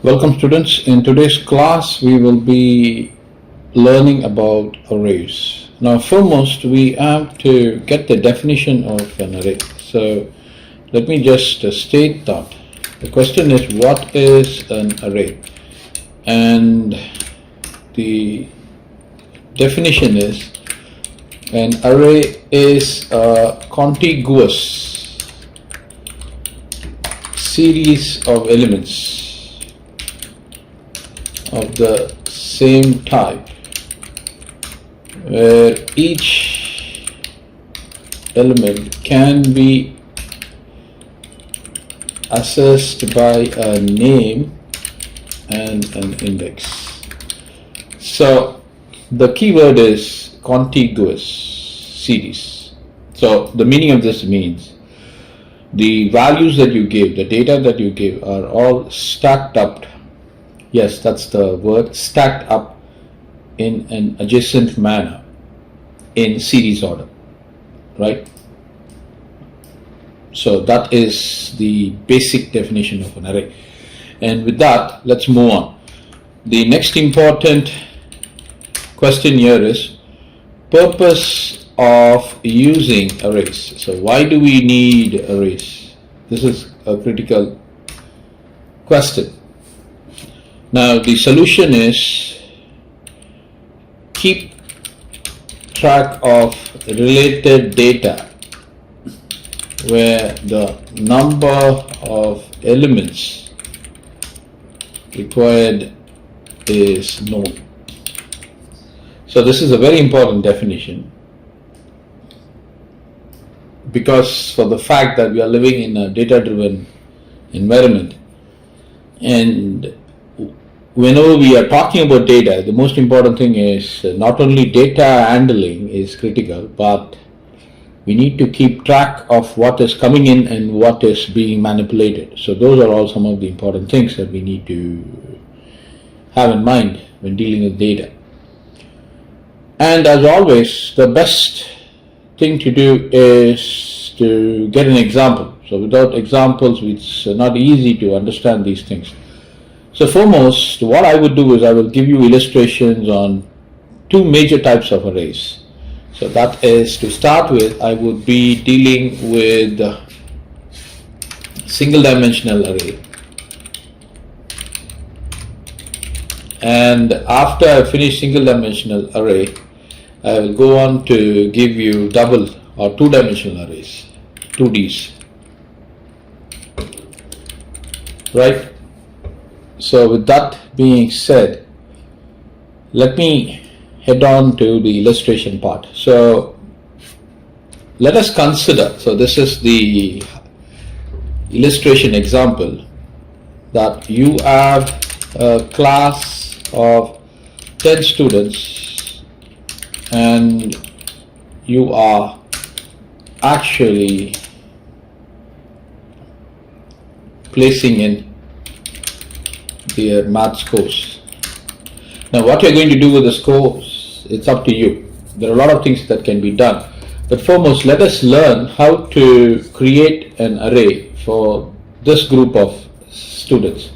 Welcome students. In today's class we will be learning about arrays. Now foremost we have to get the definition of an array. So let me just state that. The question is, what is an array? And the definition is, an array is a contiguous series of elements of the same type where each element can be assessed by a name and an index. So the keyword is contiguous series. So the meaning of this means the values that you give, the data that you give, are all stacked up. Yes, that's the word, stacked up in an adjacent manner in series order, right? So that is the basic definition of an array. And with that, let's move on. The next important question here is purpose of using arrays. So why do we need arrays? This is a critical question. Now the solution is keep track of related data where the number of elements required is known. So this is a very important definition, because for the fact that we are living in a data-driven environment, and whenever we are talking about data, the most important thing is not only data handling is critical, but we need to keep track of what is coming in and what is being manipulated. So those are all some of the important things that we need to have in mind when dealing with data. And as always, the best thing to do is to get an example. So without examples, it's not easy to understand these things. So foremost, what I would do is I will give you illustrations on two major types of arrays. So that is, to start with, I would be dealing with single dimensional array. And after I finish single dimensional array, I will go on to give you double or two dimensional arrays, 2Ds, right? So with that being said, let me head on to the illustration part. So let us consider, so this is the illustration example, that you have a class of 10 students and you are actually placing in their math scores. Now what you're going to do with the scores, it's up to you. There are a lot of things that can be done, but foremost let us learn how to create an array for this group of students,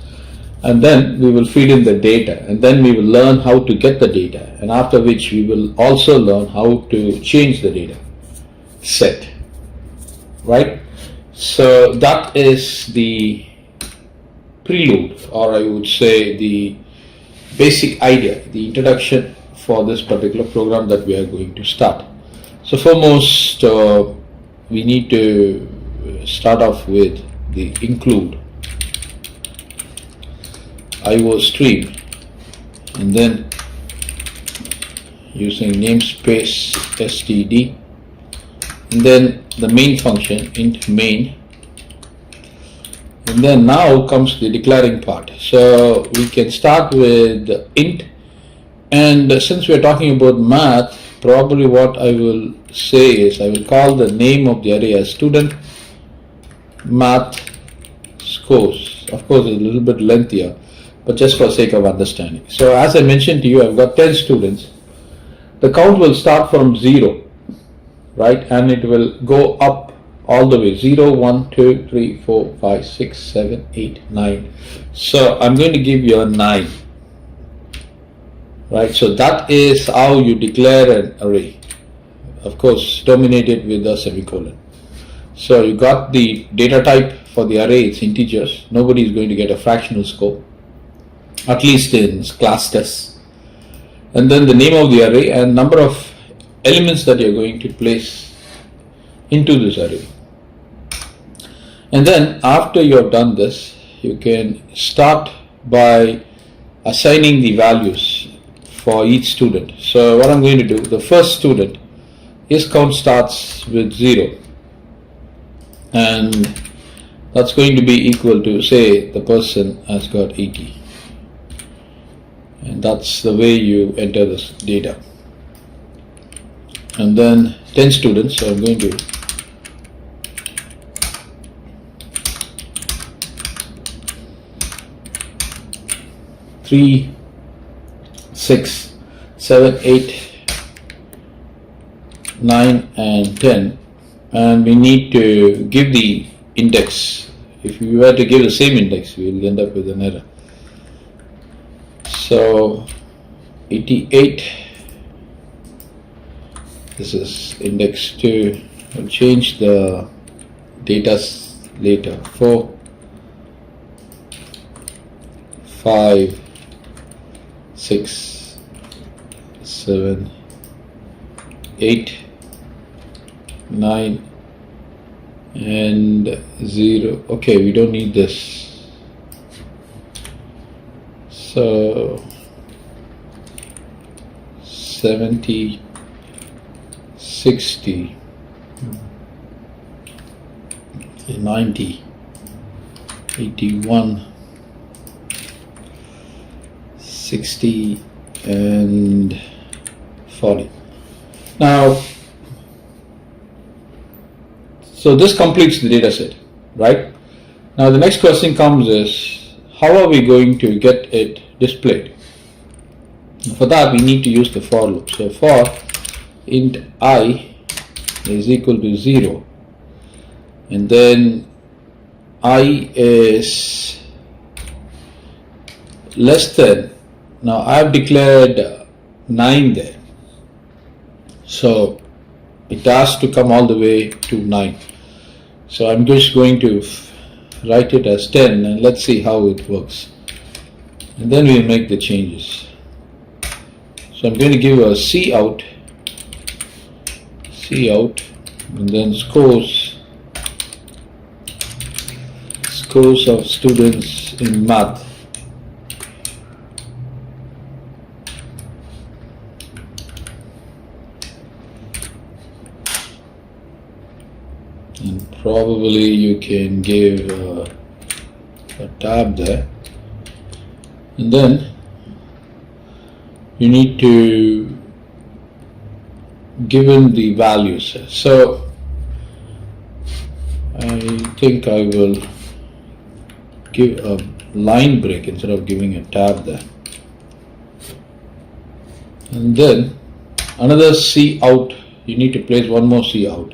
and then we will feed in the data, and then we will learn how to get the data, and after which we will also learn how to change the data set, right? So that is the prelude, or I would say the basic idea, the introduction for this particular program that we are going to start. So foremost, we need to start off with the include IO stream, and then using namespace std, and then the main function int main. And then now comes the declaring part. So we can start with int, and since we are talking about math, probably what I will say is I will call the name of the array as student math scores. Of course, it's a little bit lengthier, but just for sake of understanding. So as I mentioned to you, I've got 10 students. The count will start from 0, right, and it will go up all the way 0, 1, 2, 3, 4, 5, 6, 7, 8, 9. So I'm going to give you a 9. Right, so that is how you declare an array. Of course, terminated with a semicolon. So you got the data type for the array, it's integers. Nobody is going to get a fractional score, at least in class tests. And then the name of the array and number of elements that you're going to place into this array. And then after you have done this, you can start by assigning the values for each student. So what I'm going to do, the first student, his count starts with 0, and that's going to be equal to, say, the person has got 80, and that's the way you enter this data. And then 10 students, so I'm going to three, 6, 7, 8, 9 and 10, and we need to give the index. If we were to give the same index, we will end up with an error. So 88, this is index 2. We'll change the data later. 4, 5, 6, 7, 8, 9 and 0. Okay, we don't need this. So 70, 60, 90, 81, 60 and 40. Now, so this completes the data set, right? Now the next question comes is, how are we going to get it displayed? For that we need to use the for loop. So for int I is equal to 0, and then I is less than, now I have declared 9 there, so it has to come all the way to 9. So I'm just going to write it as 10, and let's see how it works, and then we'll make the changes. So I'm going to give a cout, and then scores of students in math. And probably you can give a tab there, and then you need to give in the values. So I think I will give a line break instead of giving a tab there, and then another cout. You need to place one more cout.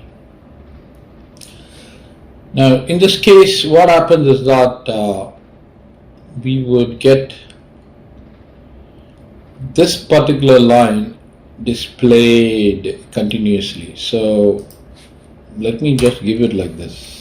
Now in this case what happens is that we would get this particular line displayed continuously. So let me just give it like this.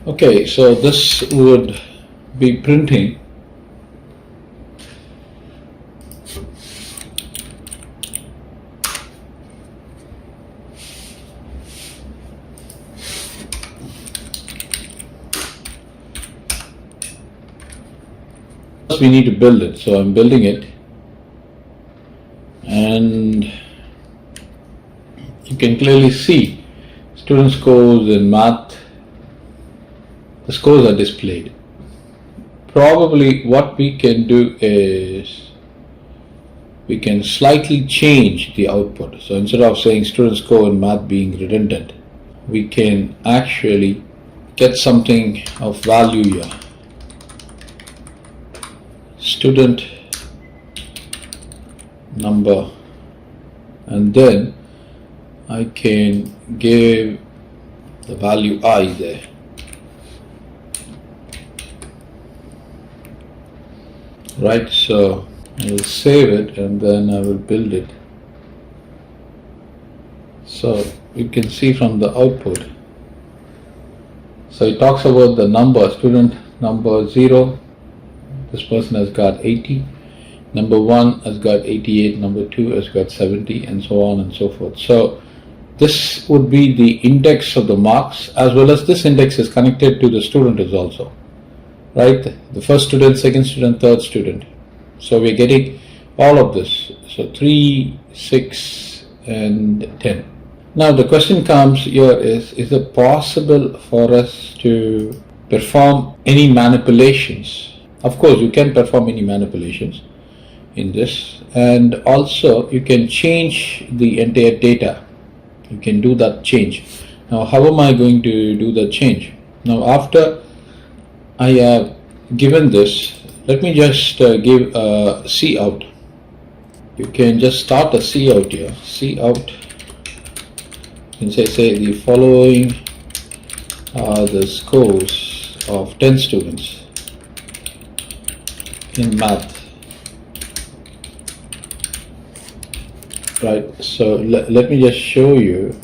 Okay, so this would be printing we need to build it, so I'm building it, and you can clearly see student scores in math the scores are displayed. Probably what we can do is we can slightly change the output. So instead of saying student score in math being redundant, we can actually get something of value here. Student number, and then I can give the value I there. Right, so I will save it and then I will build it. So you can see from the output. So it talks about the number, student number 0. This person has got 80. Number 1 has got 88. Number 2 has got 70, and so on and so forth. So this would be the index of the marks, as well as this index is connected to the student is also. Right? The first student, second student, third student. So we're getting all of this. So 3, 6, and 10. Now the question comes here is it possible for us to perform any manipulations? Of course, you can perform any manipulations in this, and also you can change the entire data. You can do that change. Now, how am I going to do the change? Now, after I have given this, let me just give a C out. You can just start a C out here. C out. You can say the following are the scores of 10 students in math. Right, so let me just show you.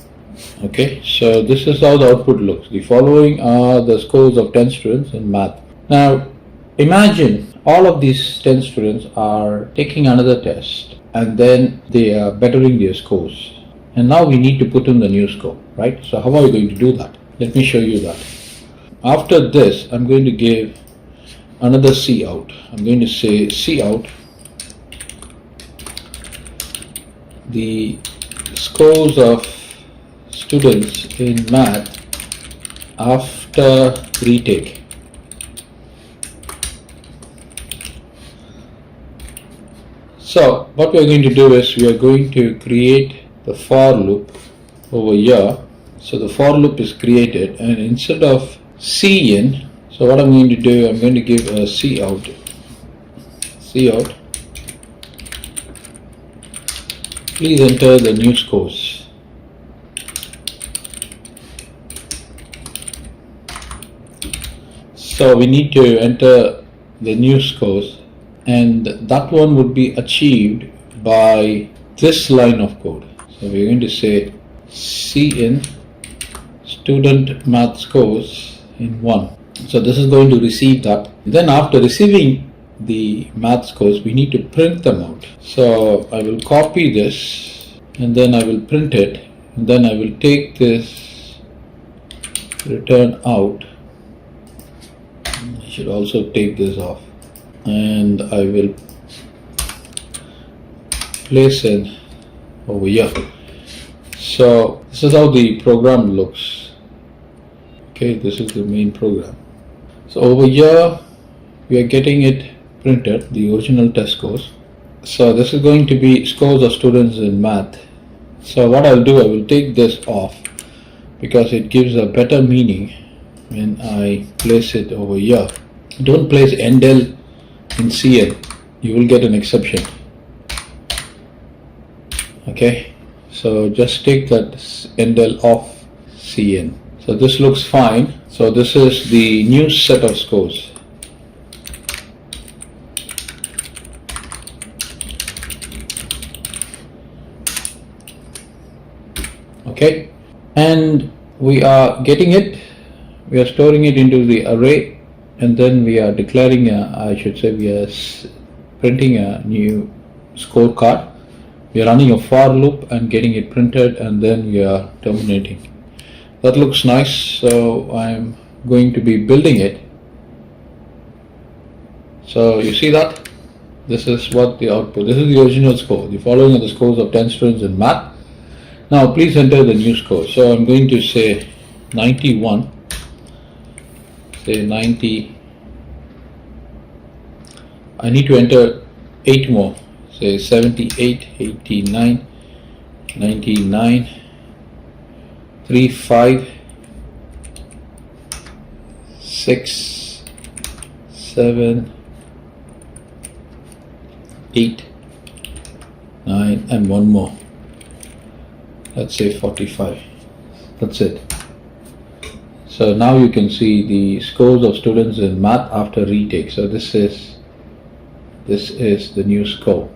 Okay, so this is how the output looks. The following are the scores of 10 students in math. Now imagine all of these 10 students are taking another test and then they are bettering their scores, and now we need to put in the new score, right? So how are we going to do that? Let me show you that. After this, I'm going to give another C out. I'm going to say C out the scores of students in math after retake. So what we are going to do is we are going to create the for loop over here. So the for loop is created, and instead of C in, so what I'm going to do, I'm going to give a C out. C out. Please enter the new scores. So we need to enter the new scores, and that one would be achieved by this line of code. So we're going to say C in student math scores in 1. So this is going to receive that. Then after receiving the math scores, we need to print them out. So I will copy this and then I will print it, and then I will take this return out. I should also take this off, and I will place it over here. So this is how the program looks. Okay, this is the main program. So over here we are getting it printed, the original test scores. So this is going to be scores of students in math. So what I'll do, I will take this off because it gives a better meaning when I place it over here. Don't place endl in CN, you will get an exception. Okay, so just take that endl off CN. So this looks fine. So this is the new set of scores. Okay, and we are getting it, we are storing it into the array, and then we are declaring we are printing a new scorecard. We are running a for loop and getting it printed, and then we are terminating. That looks nice, so I'm going to be building it. So you see that? This is what the output, this is the original score. The following are the scores of 10 students in math. Now please enter the new score. So I'm going to say 91. say 90. I need to enter 8 more, say 78, 89, 99, 35, 6, 7, 8, 9, and one more. Let's say 45. That's it. So now you can see the scores of students in math after retake. So this is the new score.